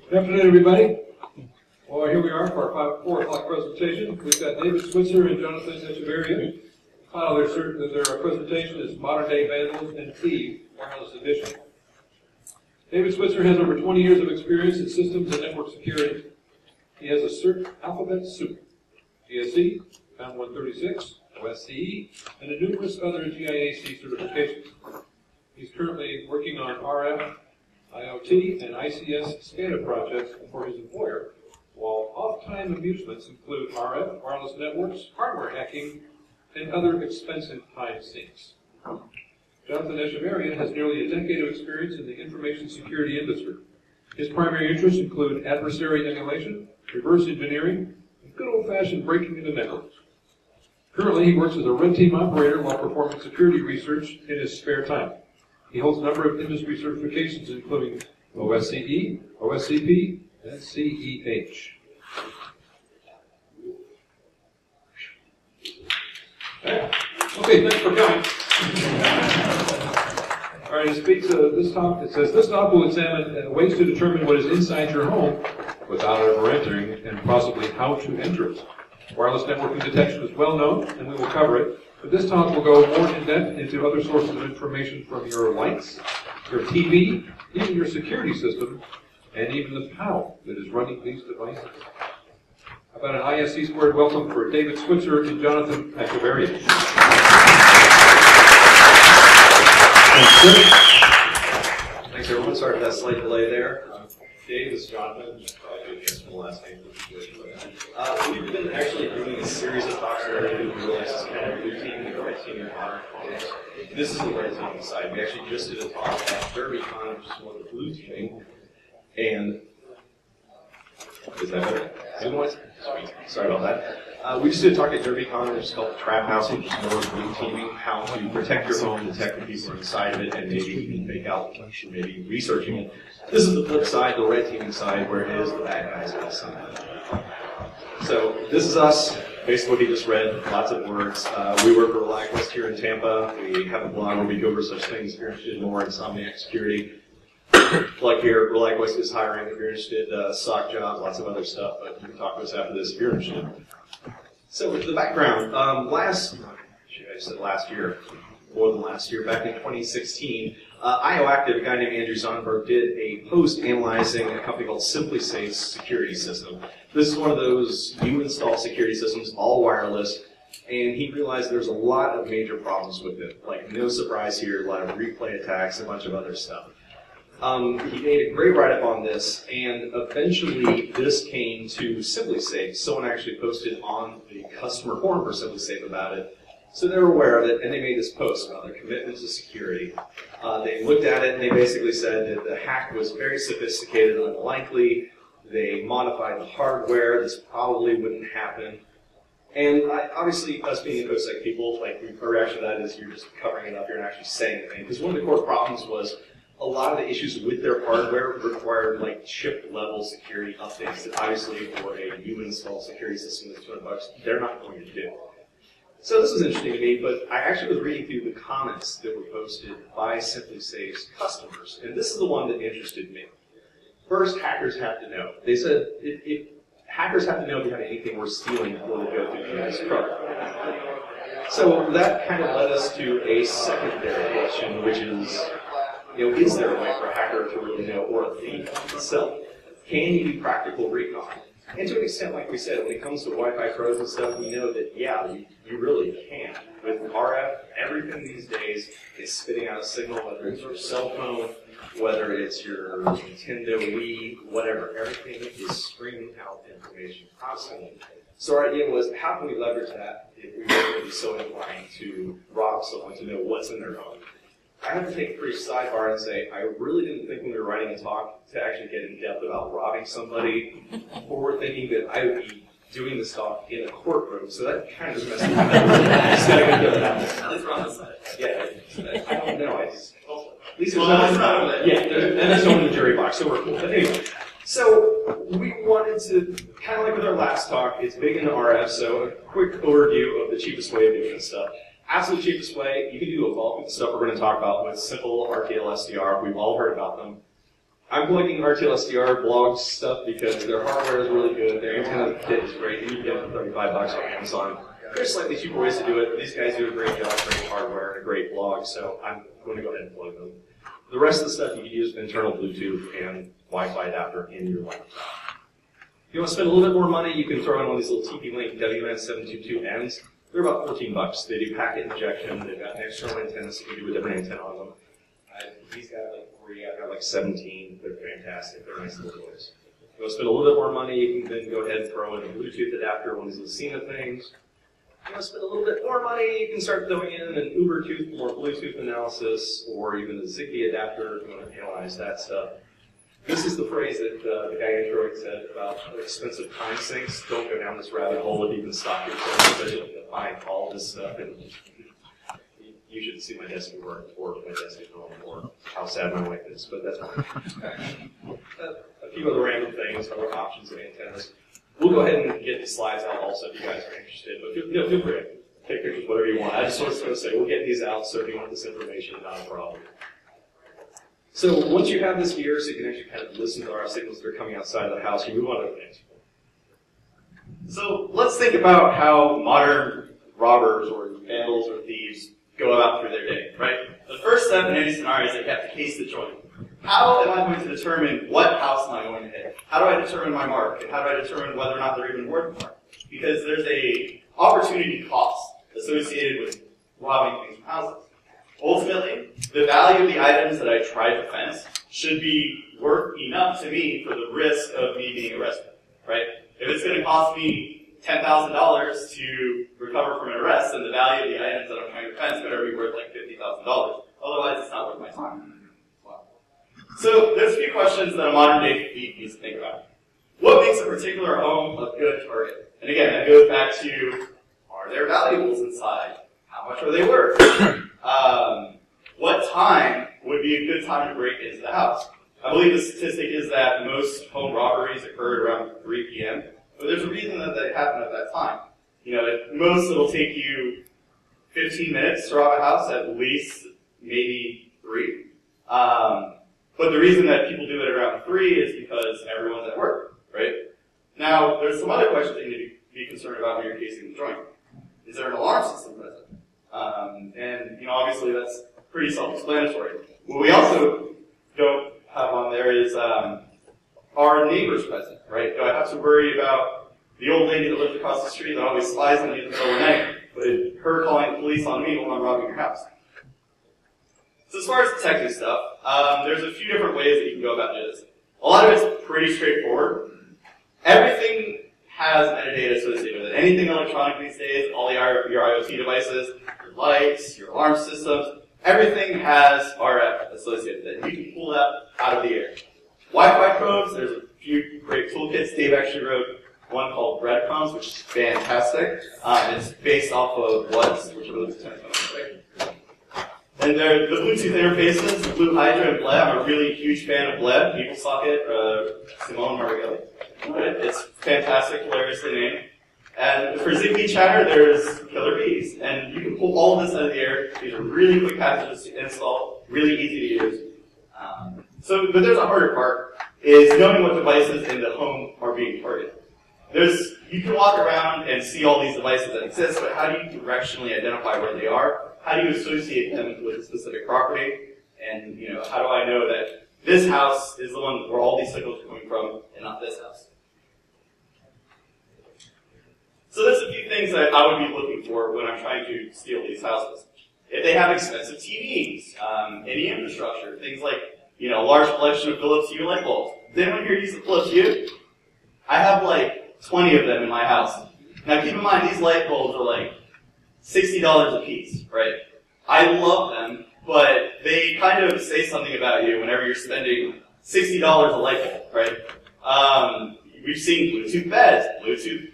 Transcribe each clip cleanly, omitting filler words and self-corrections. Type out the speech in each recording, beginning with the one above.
Good afternoon, everybody. Well, here we are for our 4 o'clock presentation. We've got David Switzer and Jonathan Echavarria. Their presentation is Modern Day Vandals and Thieves, Wireless Edition. David Switzer has over 20 years of experience in systems and network security. He has a CERT Alphabet Soup, GSE, PAM 136, OSCE, and numerous other GIAC certifications. He's currently working on RF, IoT, and ICS SCADA projects for his employer, while off-time amusements include RF, wireless networks, hardware hacking, and other expensive time sinks. Jonathan Echavarria has nearly a decade of experience in the information security industry. His primary interests include adversary emulation, reverse engineering, and good old-fashioned breaking into networks. Currently, he works as a red team operator while performing security research in his spare time. He holds a number of industry certifications, including OSCE, OSCP, and CEH. Okay, thanks for coming. All right, it speaks of this talk. It says, this talk will examine ways to determine what is inside your home without ever entering, and possibly how to enter it. Wireless networking detection is well known, and we will cover it. But this talk will go more in depth into other sources of information from your lights, your TV, even your security system, and even the POW that is running these devices. How about an ISC squared welcome for David Switzer and Jonathan Echavarria. Thanks, everyone. Sorry for that slight delay there. Dave, this is Jonathan. Probably guess my last name. We've been actually doing a series of talks already. We realize it's kind of blue team and red team and modern teams. This is the red teaming side. We actually just did a talk at DerbyCon, which is more the blue teaming. And is that better? Sweet. Sorry about that. We just did a talk at DerbyCon, which is called the Trap House, which is more blue teaming, how to protect your home, detect the people inside of it, and maybe even fake out, maybe researching it. This is the flip side, the red teaming side, where it is the bad guys on the side. So this is us. Basically what he just read, lots of words. We work for ReliQuest here in Tampa. We have a blog where we go over such things if you're interested in more insomniac security. Like here, ReliQuest is hiring if you're interested, SOC jobs, lots of other stuff, but you can talk to us after this if you're interested. So the background, I said last year, more than last year, back in 2016, IOActive, a guy named Andrew Zonberg, did a post analyzing a company called SimpliSafe's security system. This is one of those you install security systems, all wireless, and he realized there's a lot of major problems with it. Like, no surprise here, a lot of replay attacks, a bunch of other stuff. He made a great write-up on this, and eventually this came to SimpliSafe. Someone actually posted on the customer forum for SimpliSafe about it. So they were aware of it, and they made this post about their commitment to security. They looked at it, and they basically said that the hack was very sophisticated and unlikely. They modified the hardware. This probably wouldn't happen. And obviously, us being InfoSec people, like, our reaction to that is you're just covering it up. You're not actually saying anything. Because one of the core problems was a lot of the issues with their hardware required, like, chip-level security updates that obviously for a new install security system that's $200, they're not going to do. So this was interesting to me, but I actually was reading through the comments that were posted by SimpliSafe's customers, and this is the one that interested me. First, hackers have to know. They said if hackers have to know if you have anything worth stealing before they go through this program. So that kind of led us to a secondary question, which is, is there a way for a hacker to really know, or a thief itself? Can you do practical recon? And to an extent, like we said, when it comes to Wi-Fi pros and stuff, we know that, yeah, you really can. With RF, everything these days is spitting out a signal, whether it's your cell phone, whether it's your Nintendo Wii, whatever. Everything is screaming out information constantly. So our idea was, how can we leverage that if we were going to be so inclined to rob someone, to know what's in their phone? I have to take a brief sidebar and say, I really didn't think when we were writing a talk to actually get in depth about robbing somebody, or thinking that I would be doing this talk in a courtroom, so that kind of just messed me up. Just gotta go to that. At least we're on this side. Yeah, I don't know, at least there's not, yeah, and there's no one in the jury box, so we're cool. But anyway, so we wanted to, kind of like with our last talk, it's big into RF, so a quick overview of the cheapest way of doing this stuff. Absolute cheapest way, you can do a bulk of the stuff we're going to talk about with simple RTL SDR. We've all heard about them. I'm plugging RTLSDR blog stuff because their hardware is really good, their antenna kit is great, and you can get it for $35 on Amazon. There's slightly cheaper ways to do it, but these guys do a great job, great hardware, and a great blog, so I'm going to go ahead and plug them. The rest of the stuff you can use internal Bluetooth and Wi-Fi adapter in your laptop. If you want to spend a little bit more money, you can throw in one of these little TP-Link WN722Ns. They're about $14. They do packet injection. They've got an external antenna, so you can do a different antenna on them. These got like 40, I've got like 17. They're fantastic. They're nice little toys. If you want to spend a little bit more money, you can then go ahead and throw in a Bluetooth adapter, one of these Lucina things. If you want to spend a little bit more money, you can start throwing in an Ubertooth for more Bluetooth analysis, or even a Zigbee adapter if you want to analyze that stuff. This is the phrase that the guy introing said about expensive time sinks. Don't go down this rabbit hole if you can stop yourself, but you can find all this stuff. And you should see my desk at work, or my desk at home, or how sad my wife is, but that's fine. A few other random things, other options and antennas. We'll go ahead and get the slides out also if you guys are interested, but feel free to take pictures, whatever you want. I just was going to say, we'll get these out, so if you want this information, not a problem. So once you have this gear, so you can actually kind of listen to our signals that are coming outside of the house, you move on to the next one. So let's think about how modern robbers or vandals or thieves go about through their day, right? The first step in any scenario is they have to case the joint. How am I going to determine what house am I going to hit? How do I determine my mark? And how do I determine whether or not they're even worth more? Because there's a opportunity cost associated with robbing things from houses. Ultimately, the value of the items that I try to fence should be worth enough to me for the risk of me being arrested, right? If it's going to cost me $10,000 to recover from an arrest, then the value of the items that I'm trying to fence better be worth like $50,000. Otherwise, it's not worth my time. Wow. So there's a few questions that a modern day thief needs to think about. What makes a particular home a good target? And again, that goes back to, are there valuables inside? How much are they worth? What time would be a good time to break into the house? I believe the statistic is that most home robberies occurred around 3 p.m., but there's a reason that they happen at that time. You know, at most it'll take you 15 minutes to rob a house, at least maybe 3. But the reason that people do it around 3 is because everyone's at work, right? Now, there's some other questions that you need to be concerned about when you're casing the joint. Is there an alarm system present? And, you know, obviously that's pretty self-explanatory. What we also don't have on there is, are neighbors present, right? Do I have to worry about the old lady that lives across the street that always spies on me in the middle of the night, but her calling the police on me while I'm robbing your house? So as far as detecting stuff, there's a few different ways that you can go about doing this. A lot of it's pretty straightforward. Everything has metadata associated with it. Anything electronic these days, all your IoT devices, your lights, your alarm systems, everything has RF associated with it. You can pull that out of the air. Wi-Fi probes, there's a few great toolkits. Dave actually wrote one called Breadcrumbs, which is fantastic. It's based off of WUDs, which are those and they're the Bluetooth interfaces, the Blue Hydra and Bled. I'm a really huge fan of Bled, PeopleSocket, Simone Marighelli. It's fantastic, hilariously named. And for Zigbee chatter, there's Killer Bees. And you can pull all of this out of the air. These are really quick packages to install, really easy to use. But there's a harder part, is knowing what devices in the home are being targeted. You can walk around and see all these devices that exist, but how do you directionally identify where they are? How do you associate them with a specific property? And, you know, how do I know that this house is the one where all these signals are coming from and not this house? So there's a few things that I would be looking for when I'm trying to steal these houses. If they have expensive TVs, any infrastructure, things like, you know, a large collection of Philips Hue light bulbs. Does anyone here use the Philips Hue? I have like 20 of them in my house. Now keep in mind, these light bulbs are like $60 a piece, right? I love them, but they kind of say something about you whenever you're spending $60 a light bulb, right? We've seen Bluetooth beds, Bluetooth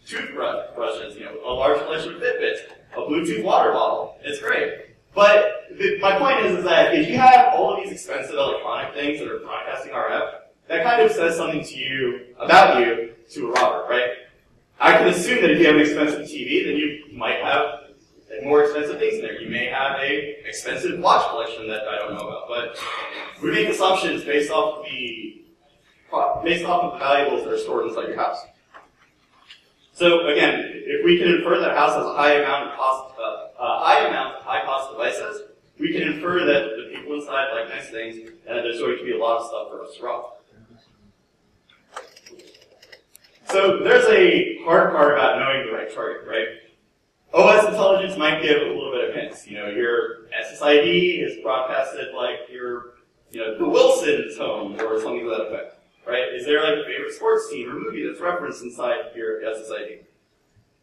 toothbrushes, you know, a large collection of Fitbits, a Bluetooth water bottle. It's great. But my point is that if you have all of these expensive electronic things that are broadcasting RF, that kind of says something to you, about you, to a robber, right? I can assume that if you have an expensive TV, then you might have more expensive things in there. You may have a expensive watch collection that I don't know about, but we make assumptions based off of the valuables that are stored inside your house. So again, if we can infer that a house has a high amount of high-cost devices, we can infer that the people inside like nice things, and that there's going to be a lot of stuff for us to rob. So there's a hard part about knowing the right target, right? OS intelligence might give a little bit of hints. You know, your SSID is broadcasted like your, the Wilson's home or something to that effect, right? Is there like a favorite sports team or movie that's referenced inside your SSID?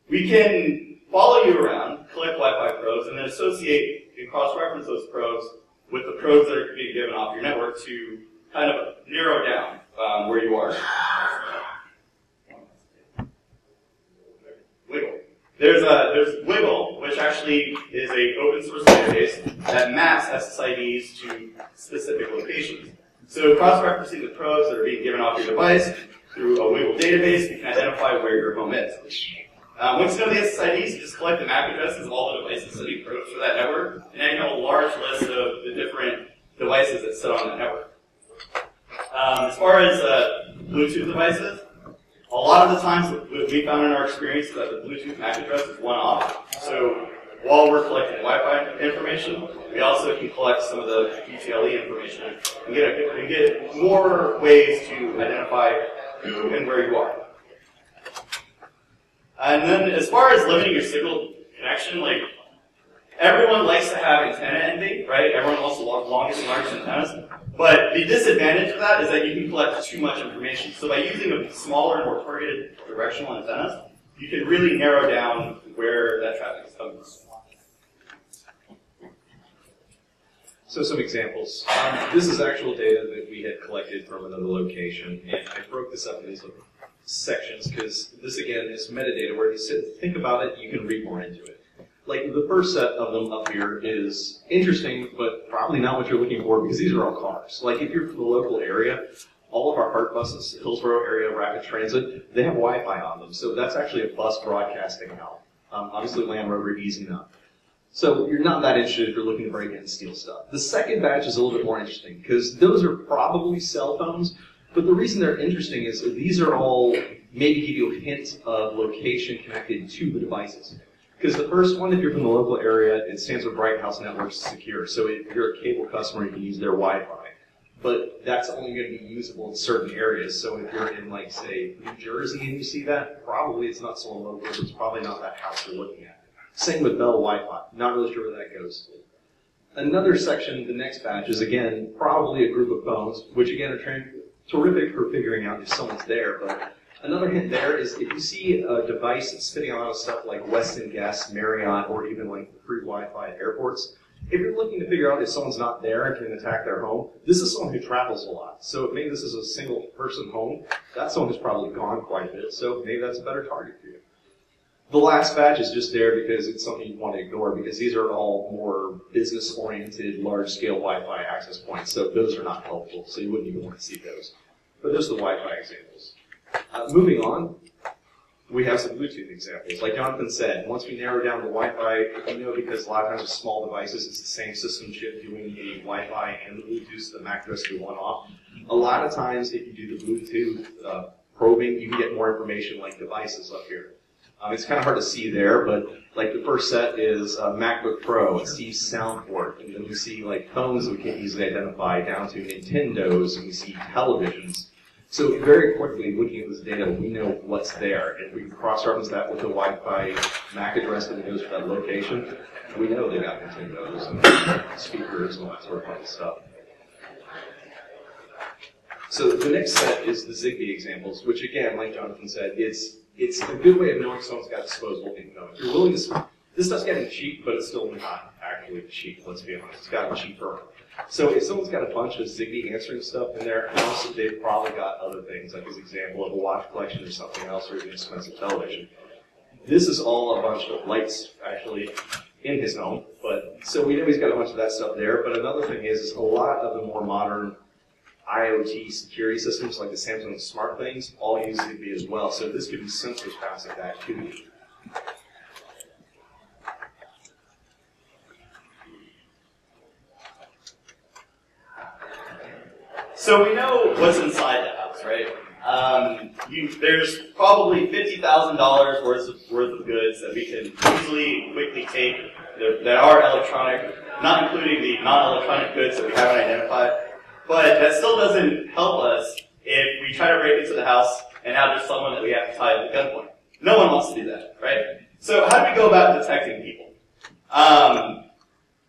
We can follow you around, collect Wi-Fi probes, and then associate and cross-reference those probes with the probes that are being given off your network to kind of narrow down where you are. Wiggle. There's Wiggle, which actually is an open source database that maps SSIDs to specific locations. So cross-referencing the probes that are being given off your device through a Wiggle database, you can identify where your home is. Once you know the SSIDs, you just collect the MAC addresses of all the devices sending probes for that network, and then you have a large list of the different devices that sit on that network. As far as Bluetooth devices, a lot of the times what we found in our experience is that the Bluetooth MAC address is one-off. So while we're collecting Wi-Fi information, we also can collect some of the UTLE information and get more ways to identify who and where you are. And then as far as limiting your signal connection, like everyone likes to have antenna envy, right? Everyone wants the longest and largest antennas. But the disadvantage of that is that you can collect too much information. So by using a smaller and more targeted directional antennas, you can really narrow down where that traffic is coming from. So some examples. This is actual data that we had collected from another location, and I broke this up in these little sections because this, again, is metadata where you sit and think about it, you can read more into it. Like the first set of them up here is interesting, but probably not what you're looking for because these are all cars. Like if you're from the local area, all of our HART buses, Hillsborough Area Rapid Transit, they have Wi-Fi on them. So that's actually a bus broadcasting out. Obviously Land Rover, easy enough. So you're not that interested if you're looking to break in and steal stuff. The second batch is a little bit more interesting because those are probably cell phones, but the reason they're interesting is that these are all maybe give you a hint of location connected to the devices. Because the first one, if you're from the local area, it stands for Bright House Networks Secure. So if you're a cable customer, you can use their Wi-Fi. But that's only going to be usable in certain areas. So if you're in, like, say, New Jersey and you see that, probably it's not so local. It's probably not that house you're looking at. Same with Bell Wi-Fi. Not really sure where that goes. Another section, the next batch, is, again, probably a group of phones, which, again, are terrific for figuring out if someone's there. But another hint there is if you see a device that's spitting out stuff like Westin Guest, Marriott, or even like free Wi-Fi at airports, if you're looking to figure out if someone's not there and can attack their home, this is someone who travels a lot. So if maybe this is a single person home, that's someone who's probably gone quite a bit, so maybe that's a better target for you. The last batch is just there because it's something you want to ignore because these are all more business-oriented, large-scale Wi-Fi access points, so those are not helpful, so you wouldn't even want to see those. But those are the Wi-Fi examples. Moving on, we have some Bluetooth examples. Like Jonathan said, once we narrow down the Wi-Fi, you know, because a lot of times with small devices, it's the same system chip doing the Wi-Fi and the Bluetooth, so the MAC address will be one off. A lot of times, if you do the Bluetooth probing, you can get more information like devices up here. It's kind of hard to see there, but like the first set is a MacBook Pro, a Steve's sound port, and then we see like phones that we can't easily identify down to Nintendos, and we see televisions. So very quickly, looking at this data, we know what's there. And if we can cross-reference that with the Wi-Fi MAC address that goes for that location, we know they got Nintendos and speakers and all that sort of fun stuff. So the next set is the Zigbee examples, which again, like Jonathan said, it's a good way of knowing someone's got disposable income. If you're willing to, this stuff's getting cheap, but it's still not actually cheap, let's be honest. It's gotten cheaper. So if someone's got a bunch of Zigbee answering stuff in their house, they've probably got other things, like his example of a watch collection or something else, or even expensive television. This is all a bunch of lights, actually, in his home. But so we know he's got a bunch of that stuff there. But another thing is a lot of the more modern IoT security systems, like the Samsung Smart Things, all use Zigbee as well. So this could be sensors passing back to you. So we know what's inside the house, right? There's probably $50,000 worth of goods that we can easily, quickly take that are electronic, not including the non-electronic goods that we haven't identified. But that still doesn't help us if we try to break into the house and now there's someone that we have to tie at gunpoint. No one wants to do that, right? So how do we go about detecting people?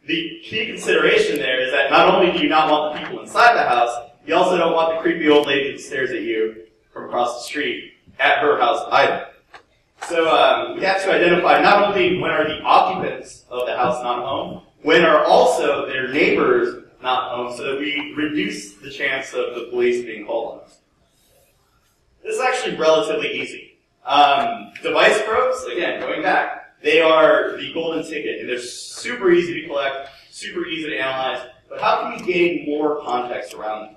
The key consideration there is that not only do you not want the people inside the house, you also don't want the creepy old lady that stares at you from across the street at her house either. So we have to identify not only when are the occupants of the house not home, when are also their neighbors not home, so that we reduce the chance of the police being called on us. This is actually relatively easy. Device probes, again, going back, they are the golden ticket, and they're super easy to collect, super easy to analyze, but how can we gain more context around them?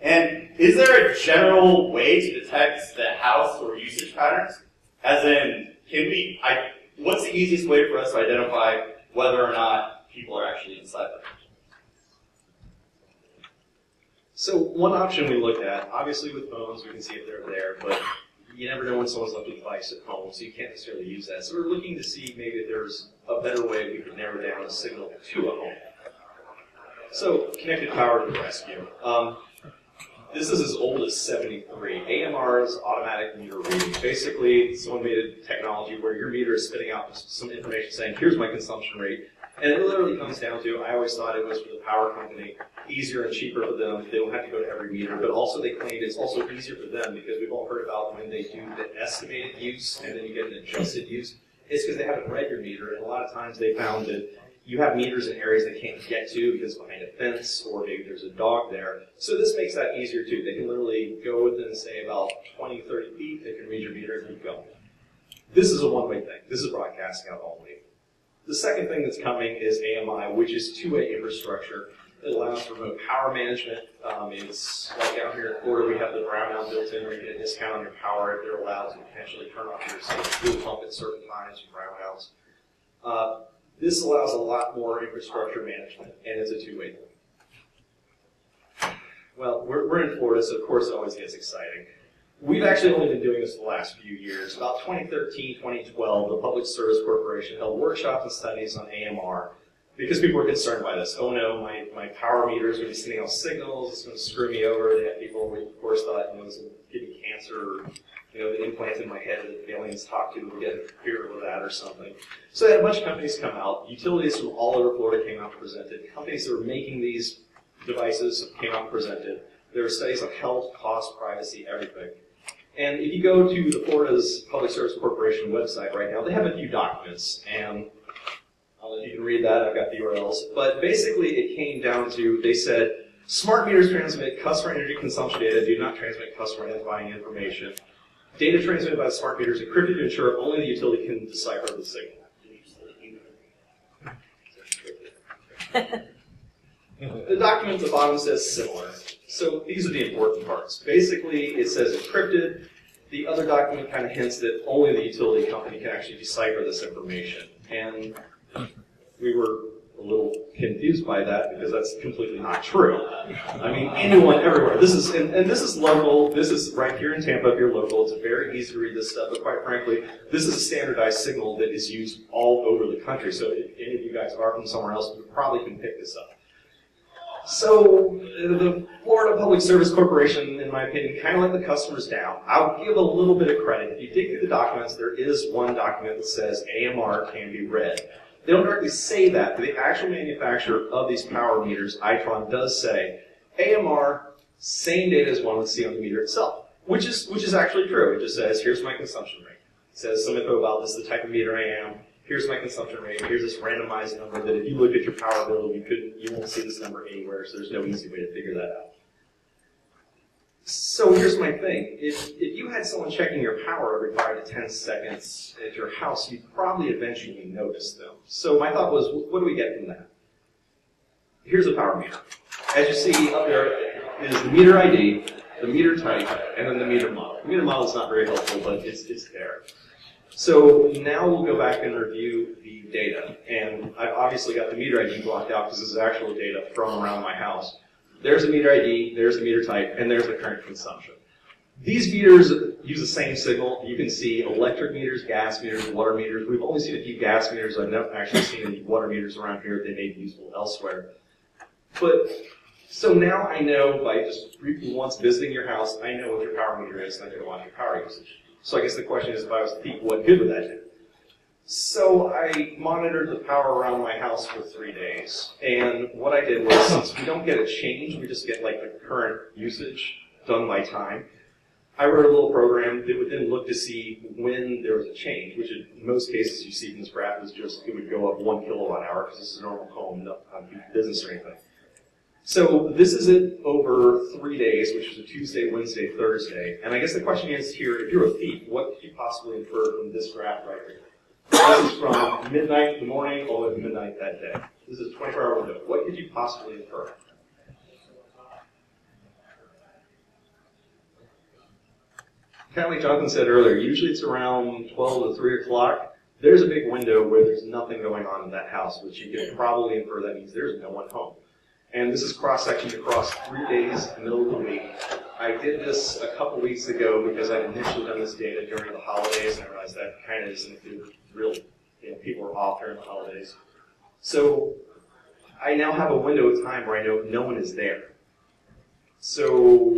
And is there a general way to detect the house or usage patterns? As in, what's the easiest way for us to identify whether or not people are actually inside the house? So one option we looked at, obviously with phones we can see if they're there, but you never know when someone's left a device at home, so you can't necessarily use that. So we're looking to see maybe if there's a better way we could narrow down a signal to a home. So connected power to the rescue. This is as old as 73. AMR is automatic meter reading. Basically, someone made a technology where your meter is spitting out some information saying, here's my consumption rate. And it literally comes down to, I always thought it was for the power company, easier and cheaper for them. They don't have to go to every meter, but also they claimed it's also easier for them because we've all heard about when they do the estimated use and then you get an adjusted use. It's because they haven't read your meter, and a lot of times they found that you have meters in areas they can't get to because behind a fence or maybe there's a dog there. So this makes that easier too. They can literally go within, say, about 20, 30 feet. They can read your meter and keep going. This is a one-way thing. This is broadcasting out only. The second thing that's coming is AMI, which is two-way infrastructure. It allows for remote power management. It's like out here in Florida, we have the brownout built in where you get a discount on your power if they're allowed to potentially turn off your fuel pump at certain times for brownouts. This allows a lot more infrastructure management, and it's a two-way thing. Well, we're in Florida, so of course it always gets exciting. We've actually only been doing this the last few years. About 2013, 2012, the Public Service Corporation held workshops and studies on AMR because people were concerned by this. Oh no, my power meter is going to be sending out signals, it's going to screw me over. They had people who, of course, thought it was going to give me cancer, or the implant in my head that aliens talk to would get fear of that or something. So they had a bunch of companies come out. Utilities from all over Florida came out and presented. Companies that were making these devices came out and presented. There were studies on health, cost, privacy, everything. And if you go to the Florida's Public Service Corporation website right now, they have a few documents, and I don't know if you can read that, I've got the URLs. But basically it came down to, they said, smart meters transmit customer energy consumption data, do not transmit customer identifying information. Data transmitted by the smart meter is encrypted to ensure only the utility can decipher the signal. The document at the bottom says similar. So these are the important parts. Basically, it says encrypted. The other document kind of hints that only the utility company can actually decipher this information. And we were a little confused by that because that's completely not true. I mean, anyone, everywhere. This is, and this is local. This is right here in Tampa if you're local. It's very easy to read this stuff, but quite frankly, this is a standardized signal that is used all over the country. So if any of you guys are from somewhere else, you probably can pick this up. So the Florida Public Service Corporation, in my opinion, kind of let the customers down. I'll give a little bit of credit. If you dig through the documents, there is one document that says AMR can be read. They don't directly say that, but the actual manufacturer of these power meters, Itron, does say AMR, same data as one would see on the meter itself, which is actually true. It just says, here's my consumption rate. It says some info about this is the type of meter I am. Here's my consumption rate. Here's this randomized number that if you look at your power bill, you won't see this number anywhere, so there's no easy way to figure that out. So here's my thing. If you had someone checking your power every 5 to 10 seconds at your house, you'd probably eventually notice them. So my thought was, what do we get from that? Here's a power meter. As you see up there is the meter ID, the meter type, and then the meter model. The meter model is not very helpful, but it's there. So now we'll go back and review the data. And I've obviously got the meter ID blocked out because this is actual data from around my house. There's a meter ID, there's the meter type, and there's the current consumption. These meters use the same signal. You can see electric meters, gas meters, water meters. We've only seen a few gas meters. I've never actually seen any water meters around here. They may be useful elsewhere. But, so now I know, by just briefly once visiting your house, I know what your power meter is, and I can watch your power usage. So I guess the question is, if I was to peak, what good would that do? So I monitored the power around my house for 3 days. And what I did was, since we don't get a change, we just get like the current usage done by time, I wrote a little program that would then look to see when there was a change, which in most cases you see from this graph is just, it would go up 1 kilowatt hour, because this is a normal home, not business or anything. So this is it over 3 days, which is a Tuesday, Wednesday, Thursday. And I guess the question is here, if you're a thief, what could you possibly infer from this graph right here? This is from midnight in the morning all the way to midnight that day. This is a 24-hour window. What could you possibly infer? Kind of like Jonathan said earlier, usually it's around 12 to 3 o'clock. There's a big window where there's nothing going on in that house, which you can probably infer that means there's no one home. And this is cross-sectioned across 3 days, middle of the week. I did this a couple weeks ago because I'd initially done this data during the holidays, and I realized that kind of isn't real, people are off during the holidays. So I now have a window of time where I know no one is there. So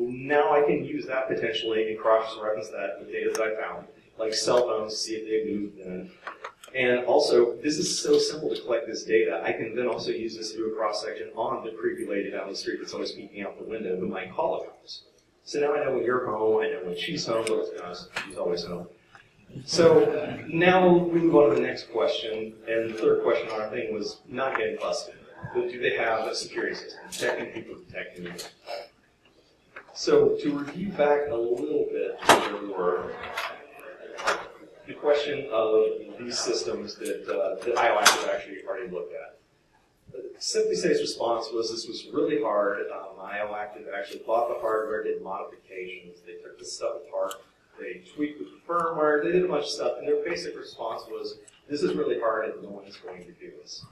now I can use that potentially and cross-reference that with data that I found, like cell phones, see if they've moved in. And also, this is so simple to collect this data, I can then also use this to do a cross-section on the creepy lady down the street that's always peeking out the window who might call a house. So now I know when you're home, I know when she's home, but let's be honest, she's always home. So now we move on to the next question, and the third question on our thing was not getting busted, but do they have a security system, protecting people, protecting you? So to review back a little bit where we were, the question of these systems that IOActive actually already looked at. SimpliSafe's response was this was really hard. IOActive actually bought the hardware, did modifications, they took the stuff apart, they tweaked the firmware, they did a bunch of stuff, and their basic response was, this is really hard and no one is going to do this.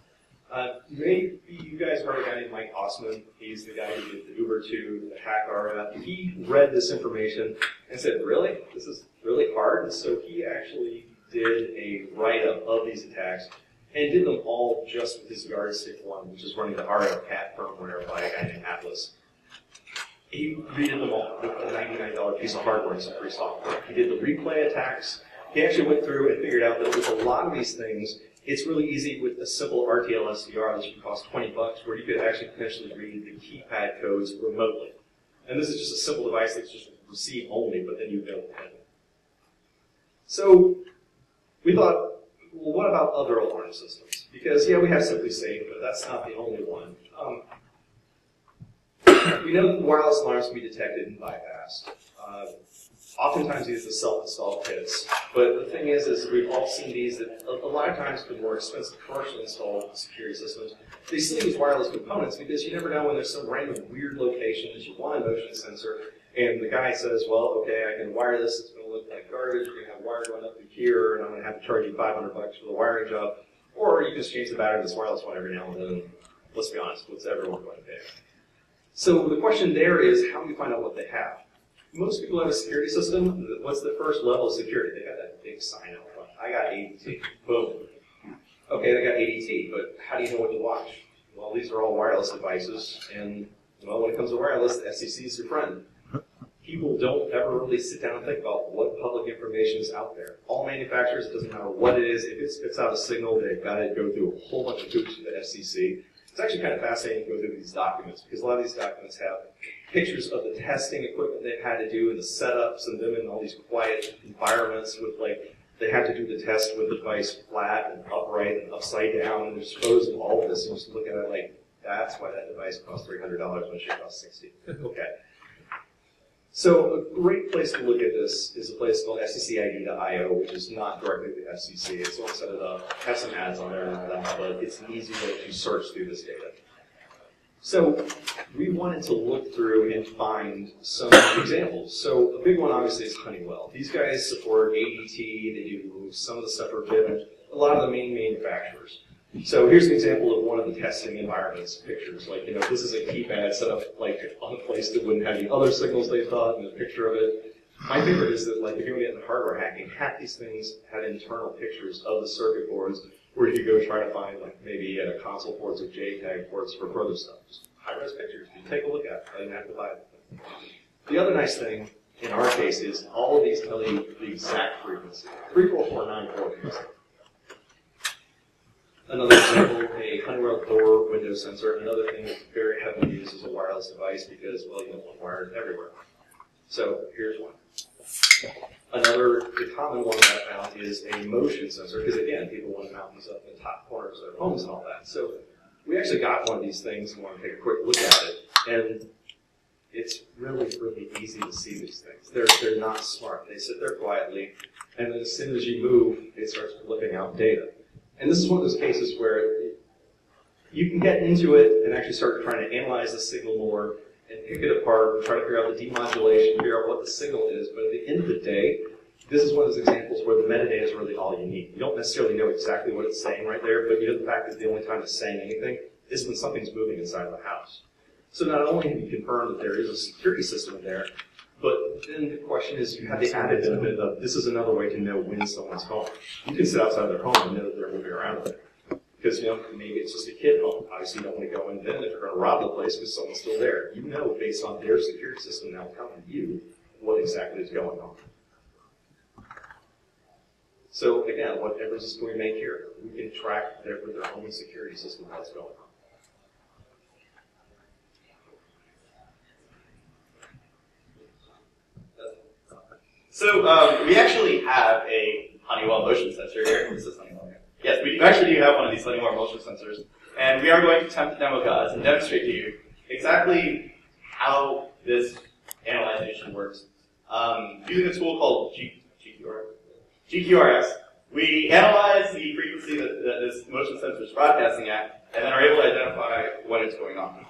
Maybe you guys heard a guy named Mike Osman. He's the guy who did the Uber 2, the Echavarria. He read this information and said, really? This is really hard? And so he actually did a write-up of these attacks and did them all just with his yardstick one, which is running the RFCAT firmware by a guy named Atlas. He redid them all with a $99 piece of hardware and some free software. He did the replay attacks. He actually went through and figured out that with a lot of these things, it's really easy with a simple RTL SDR that should cost $20, where you could actually potentially read the keypad codes remotely. And this is just a simple device that's just receive only, but then you know it. So we thought, well, what about other alarm systems? Because, yeah, we have SimpliSafe, but that's not the only one. We know that wireless alarms can be detected and bypassed. Oftentimes these are self-installed kits, but the thing is we've all seen these that a lot of times the more expensive commercially installed security systems, they still use wireless components because you never know when there's some random weird location that you want a motion sensor, and the guy says, well, okay, I can wire this, it's going to look like garbage, you're going to have wire going up through here, and I'm going to have to charge you $500 for the wiring job, or you can just change the battery of this wireless one every now and then, and let's be honest, what's everyone going to pay? So the question there is, how do we find out what they have? Most people have a security system. What's the first level of security? They got that big sign out front. I got ADT. Boom. Okay, they got ADT, but how do you know what to watch? Well, these are all wireless devices, and well, when it comes to wireless, the FCC is your friend. People don't ever really sit down and think about what public information is out there. All manufacturers, it doesn't matter what it is, if it spits out a signal, they've got to go through a whole bunch of hoops with the FCC. It's actually kind of fascinating to go through these documents, because a lot of these documents have pictures of the testing equipment they've had to do and the setups and them in all these quiet environments with, like, they had to do the test with the device flat and upright and upside down, and they're exposed to all of this, and you just look at it like, that's why that device costs $300 when it should cost $60. Okay. So a great place to look at this is a place called FCCID.io, which is not directly the FCC. It's all set it up, have some ads on there and all that, but it's an easy way to search through this data. So we wanted to look through and find some examples. So a big one, obviously, is Honeywell. These guys support ADT. They do some of the stuff for Vivint. A lot of the main manufacturers. So here's an example of one of the testing environments pictures. Like, this is a keypad set up like on a place that wouldn't have any other signals they thought, and a picture of it. My favorite is that, like, if you want to get into hardware hacking, half these things had internal pictures of the circuit boards where you could go try to find, like, maybe console ports or JTAG ports for further stuff. Just high-res pictures. You take a look at it. I didn't have to buy it. The other nice thing in our case is all of these tell you the exact frequency. 34494. Another example, a Honeywell door window sensor. Another thing that's very heavily used as a wireless device because, well, you don't want wires everywhere. So here's one. Another, the common one that I found is a motion sensor, because again, people want to mount these up in the top corners of their homes and all that. So we actually got one of these things and want to take a quick look at it. And it's really, really easy to see these things. They're not smart. They sit there quietly, and then as soon as you move, it starts flipping out data. And this is one of those cases where you can get into it and actually start trying to analyze the signal more and pick it apart and try to figure out the demodulation, figure out what the signal is. But at the end of the day, this is one of those examples where the metadata is really all you need. You don't necessarily know exactly what it's saying right there, but you know the fact that the only time it's saying anything is when something's moving inside of the house. So not only have you confirmed that there is a security system in there, but then the question is, you have the added benefit of this is another way to know when someone's home. You can sit outside their home and know that they're moving around there. Because, maybe it's just a kid home. Obviously, you don't want to go in then if you're going to rob the place because someone's still there. You know, based on their security system now telling you what exactly is going on. So, again, what difference do we make here? We can track with their own security system what's going on. So we actually have a Honeywell motion sensor here. This is Honeywell here. Yes, we actually do have one of these Honeywell motion sensors. And we are going to attempt to demo guys and demonstrate to you exactly how this analyzation works. Using a tool called GQRX, we analyze the frequency that this motion sensor is broadcasting at, and then are able to identify what is going on.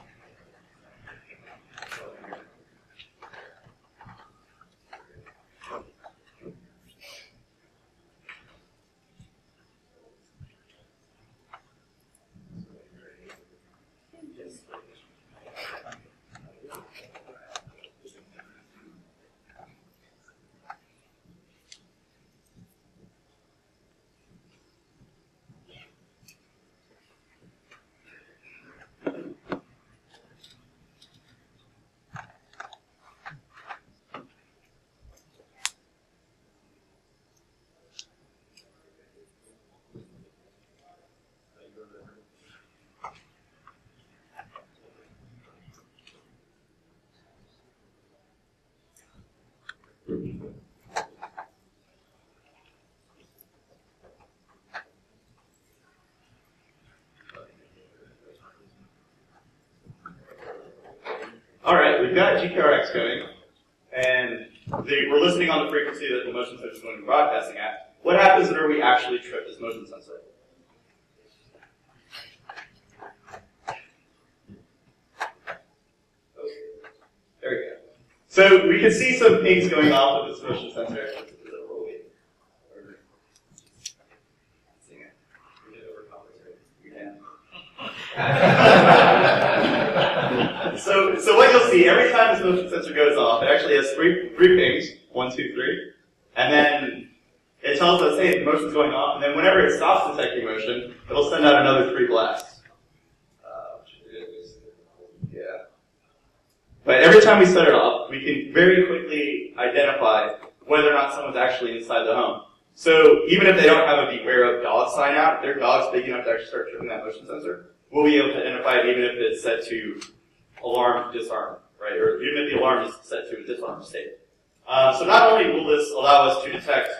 All right, we've got GQRX going, and we're listening on the frequency that the motion sensor is going to be broadcasting at. What happens whenever we actually trip this motion sensor? There we go. So we can see some things going off with this motion sensor. So what you'll see, every time this motion sensor goes off, it actually has three pings, 1, 2, 3, and then it tells us, hey, the motion's going off, and then whenever it stops detecting motion, it'll send out another 3 blasts. Yeah. But every time we set it off, we can very quickly identify whether or not someone's actually inside the home. So even if they don't have a beware of dog sign out, if their dog's big enough to actually start tripping that motion sensor, we'll be able to identify it even if it's set to alarm disarm, right? Or even if the alarm is set to a disarm state. So not only will this allow us to detect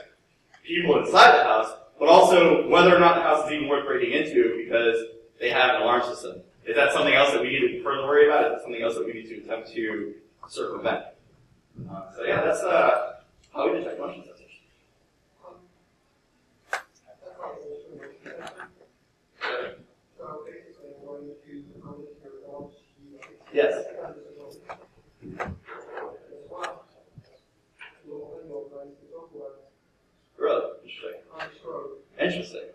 people inside the house, but also whether or not the house is even worth breaking into because they have an alarm system. Is that something else that we need to further worry about? Is that something else that we need to attempt to circumvent? So yeah, that's how we detect motion sensors. Yes. Really? Interesting. Interesting.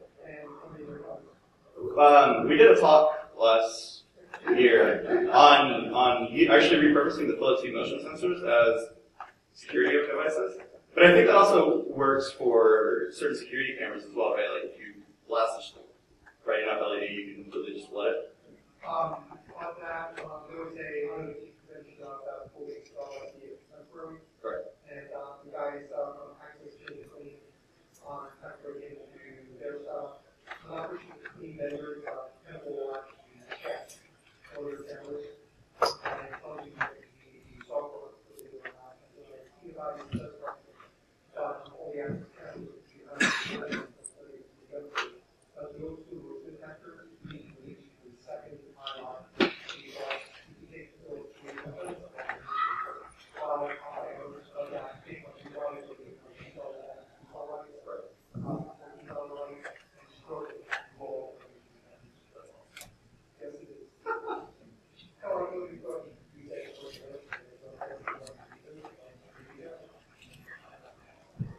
here on actually repurposing the Philips Hue motion sensors as security devices. But I think that also works for certain security cameras as well, right? Like if you blast bright enough LED, you can completely just split it. On that, there was one of the key conventions about fully installed the temporary. Right. And the guys actually changed clean on temporary into their stuff. I'm not pushing the clean vendors, Temple check for their cameras. And telling you the software for the not. And so the key value does work. All the access cameras, but those two were good factors. We reached the second time on the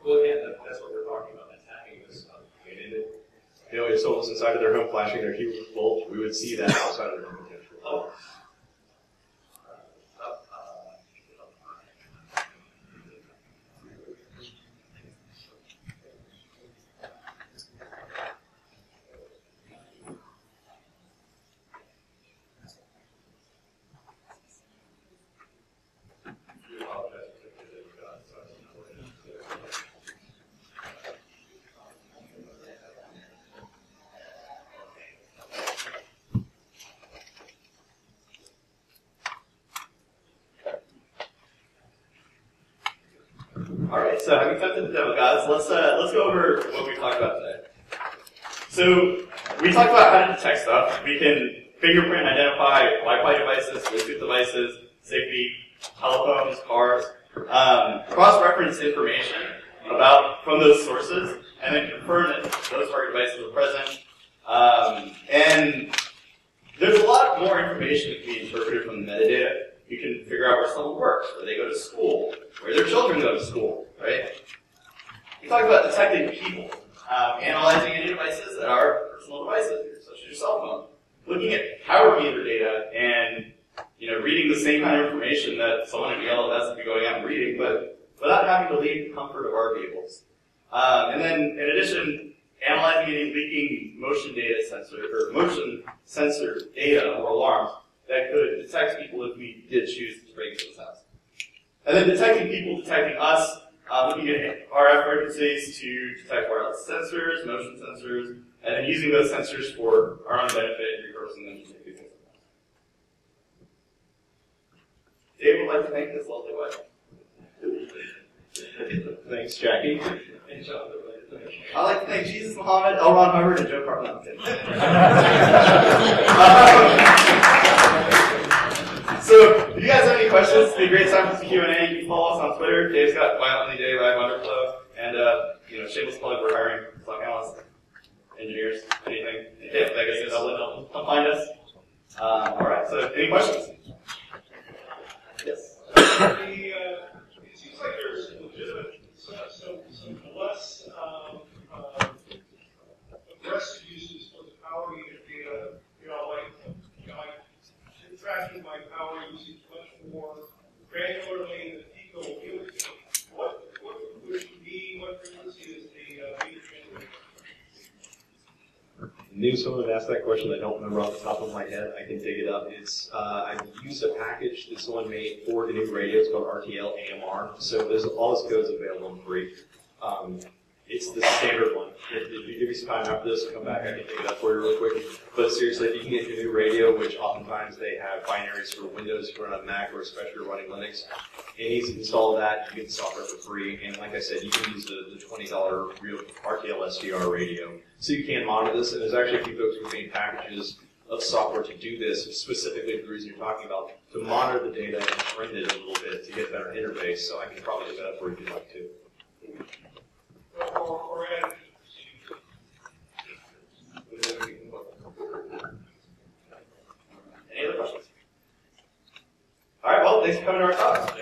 Well, again, that's what we're talking about, attacking this stuff. I mean, if someone was inside of their home flashing their Hue bulb, we would see that outside of their home potential. Oh. Alright, so having come to the demo, guys, let's go over what we talked about today. So, we talked about how to detect stuff. We can fingerprint, identify Wi-Fi devices, Bluetooth devices, safety, telephones, cars, cross-reference information from those sources, and then confirm that those target devices are present. And there's a lot more information that can be interpreted from the metadata. You can figure out where someone works, where they go to school, where their children go to school, right? You talk about detecting people, analyzing any devices that are personal devices, such as your cell phone, looking at power meter data and reading the same kind of information that someone in the LLS would be going out and reading, but without having to leave the comfort of our vehicles. And then, in addition, analyzing any leaking motion sensor data or alarms that could detect people if we did choose to break into this house. And then detecting people, detecting us, looking at RF frequencies to detect wireless sensors, motion sensors, and then using those sensors for our own benefit and repurposing them to take people. Dave would like to thank this lovely wife. Thanks, Jackie. And John, I'd like to thank Jesus, Muhammad, L. Ron Hubbard, and Joe Carpenter. So, if you guys have any questions, it'd be a great time for some Q&A. You can follow us on Twitter. Dave's got Violently Dave, I have Underflow. And, shameless plug, we're hiring stock analysts, engineers, anything. Dave, I guess come find us. Alright, so any questions? Yes. It seems like there's legitimate, some less aggressive uses for the power unit data, like tracking my power usage much more granularly than Pico will do. What frequency is the meter generator? Knew someone would ask that question. I don't remember off the top of my head. I can dig it up. It's I used a package that someone made for the new radios called RTL AMR. So there's all this code's available and free. It's the standard one. If you give me some time after this, come back. I can dig it up for you real quick. But seriously, if you can get your new radio, which oftentimes they have binaries for Windows if you run on Mac or especially if you're running Linux, and you can install that. You get the software for free. And like I said, you can use the $20 real RTL SDR radio. So you can monitor this. And there's actually a few folks who made packages of software to do this, specifically for the reason you're talking about, to monitor the data and print it a little bit to get better interface. So I can probably do that for you if you'd like to. Or add Any other questions? All right, well, thanks for coming to our talk.